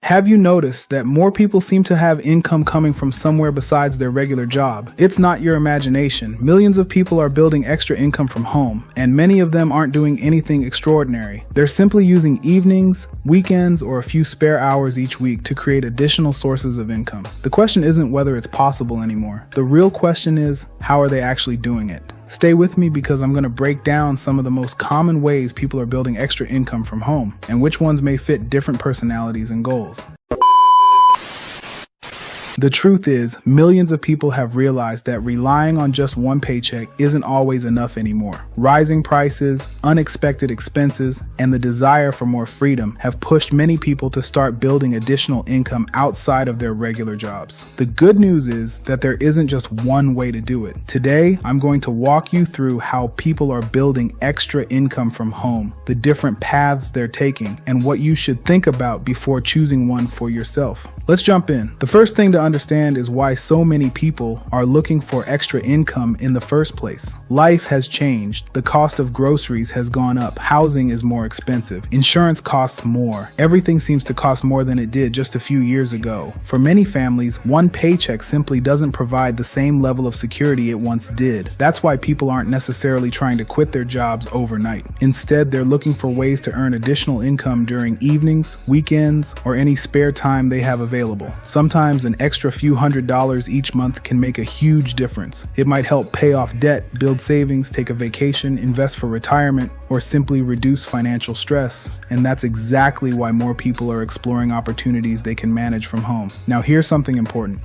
Have you noticed that more people seem to have income coming from somewhere besides their regular job? It's not your imagination. Millions of people are building extra income from home, and many of them aren't doing anything extraordinary. They're simply using evenings, weekends, or a few spare hours each week to create additional sources of income. The question isn't whether it's possible anymore. The real question is, how are they actually doing it? Stay with me because I'm going to break down some of the most common ways people are building extra income from home and which ones may fit different personalities and goals. The truth is, millions of people have realized that relying on just one paycheck isn't always enough anymore. Rising prices, unexpected expenses, and the desire for more freedom have pushed many people to start building additional income outside of their regular jobs. The good news is that there isn't just one way to do it. Today, I'm going to walk you through how people are building extra income from home, the different paths they're taking, and what you should think about before choosing one for yourself. Let's jump in. The first thing to understand is why so many people are looking for extra income in the first place. Life has changed. The cost of groceries has gone up. Housing is more expensive. Insurance costs more. Everything seems to cost more than it did just a few years ago. For many families, one paycheck simply doesn't provide the same level of security it once did. That's why people aren't necessarily trying to quit their jobs overnight. Instead, they're looking for ways to earn additional income during evenings, weekends, or any spare time they have available. Sometimes an extra few $100s each month can make a huge difference. It might help pay off debt, build savings, take a vacation, invest for retirement, or simply reduce financial stress. And that's exactly why more people are exploring opportunities they can manage from home. Now, here's something important.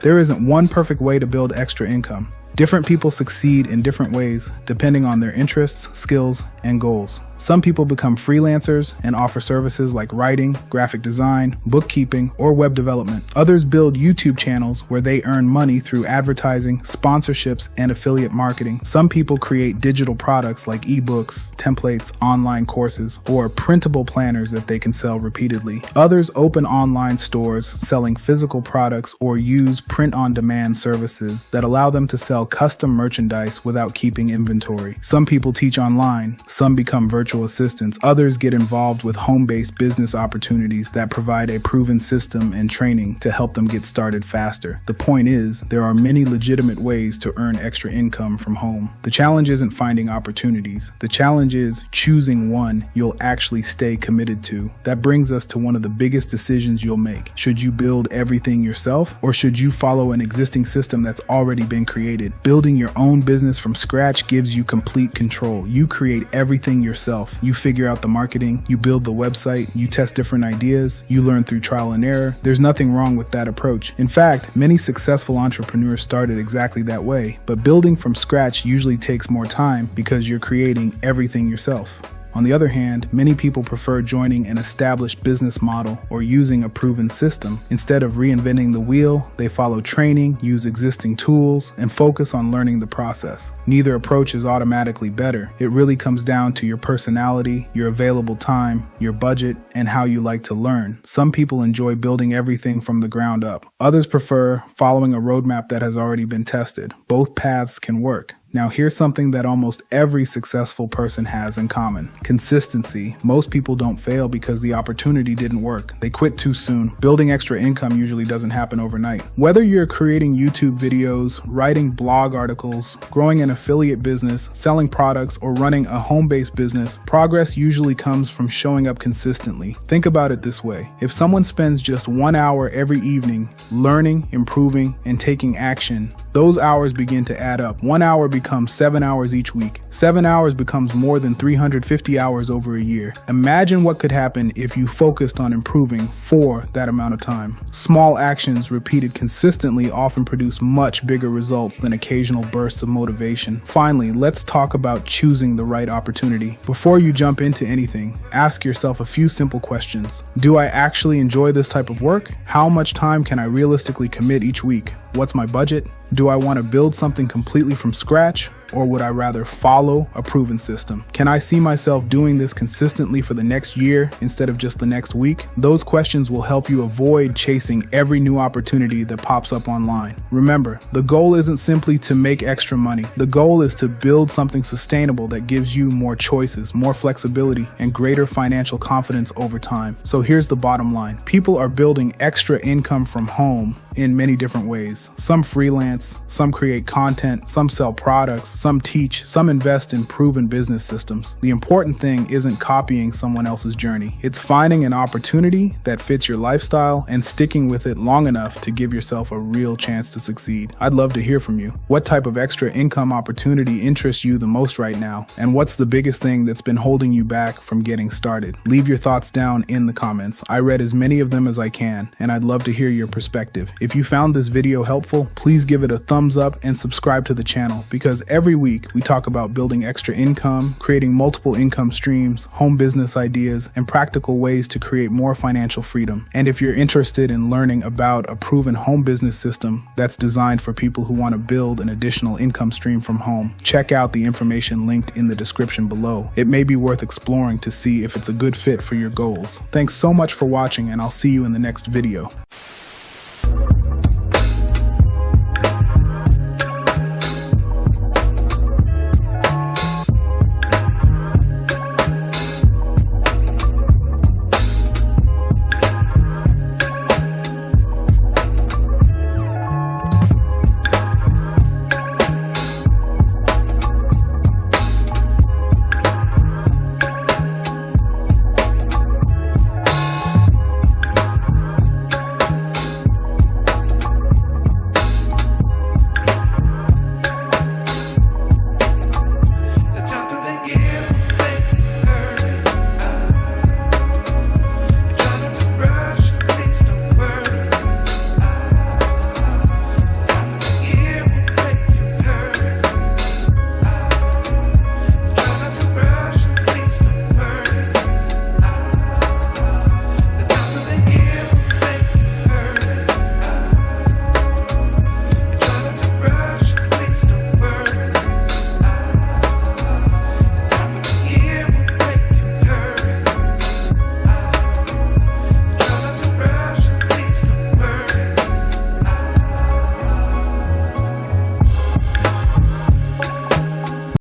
There isn't one perfect way to build extra income. Different people succeed in different ways depending on their interests, skills, and goals. Some people become freelancers and offer services like writing, graphic design, bookkeeping, or web development. Others build YouTube channels where they earn money through advertising, sponsorships, and affiliate marketing. Some people create digital products like ebooks, templates, online courses, or printable planners that they can sell repeatedly. Others open online stores selling physical products or use print-on-demand services that allow them to sell custom merchandise without keeping inventory. Some people teach online. Some become virtual assistants. Others get involved with home-based business opportunities that provide a proven system and training to help them get started faster. The point is, there are many legitimate ways to earn extra income from home. The challenge isn't finding opportunities. The challenge is choosing one you'll actually stay committed to. That brings us to one of the biggest decisions you'll make. Should you build everything yourself, or should you follow an existing system that's already been created? Building your own business from scratch gives you complete control. You create everything yourself. You figure out the marketing, you build the website, you test different ideas, you learn through trial and error. There's nothing wrong with that approach. In fact, many successful entrepreneurs started exactly that way, but building from scratch usually takes more time because you're creating everything yourself. On the other hand, many people prefer joining an established business model or using a proven system. Instead of reinventing the wheel, they follow training, use existing tools, and focus on learning the process. Neither approach is automatically better. It really comes down to your personality, your available time, your budget, and how you like to learn. Some people enjoy building everything from the ground up. Others prefer following a roadmap that has already been tested. Both paths can work. Now, here's something that almost every successful person has in common: consistency. Most people don't fail because the opportunity didn't work. They quit too soon. Building extra income usually doesn't happen overnight. Whether you're creating YouTube videos, writing blog articles, growing an affiliate business, selling products, or running a home-based business, progress usually comes from showing up consistently. Think about it this way. If someone spends just 1 hour every evening learning, improving, and taking action, those hours begin to add up. 1 hour becomes 7 hours each week. 7 hours becomes more than 350 hours over a year. Imagine what could happen if you focused on improving for that amount of time. Small actions repeated consistently often produce much bigger results than occasional bursts of motivation. Finally, let's talk about choosing the right opportunity. Before you jump into anything, ask yourself a few simple questions. Do I actually enjoy this type of work? How much time can I realistically commit each week? What's my budget? Do I want to build something completely from scratch? or would I rather follow a proven system? Can I see myself doing this consistently for the next year instead of just the next week? Those questions will help you avoid chasing every new opportunity that pops up online. Remember, the goal isn't simply to make extra money. The goal is to build something sustainable that gives you more choices, more flexibility, and greater financial confidence over time. So here's the bottom line. People are building extra income from home in many different ways. Some freelance, some create content, some sell products, some teach, some invest in proven business systems. The important thing isn't copying someone else's journey. It's finding an opportunity that fits your lifestyle and sticking with it long enough to give yourself a real chance to succeed. I'd love to hear from you. What type of extra income opportunity interests you the most right now? And what's the biggest thing that's been holding you back from getting started? Leave your thoughts down in the comments. I read as many of them as I can, and I'd love to hear your perspective. If you found this video helpful, please give it a thumbs up and subscribe to the channel, because every week we talk about building extra income, creating multiple income streams, home business ideas, and practical ways to create more financial freedom. And if you're interested in learning about a proven home business system that's designed for people who want to build an additional income stream from home, check out the information linked in the description below. It may be worth exploring to see if it's a good fit for your goals. Thanks so much for watching, and I'll see you in the next video.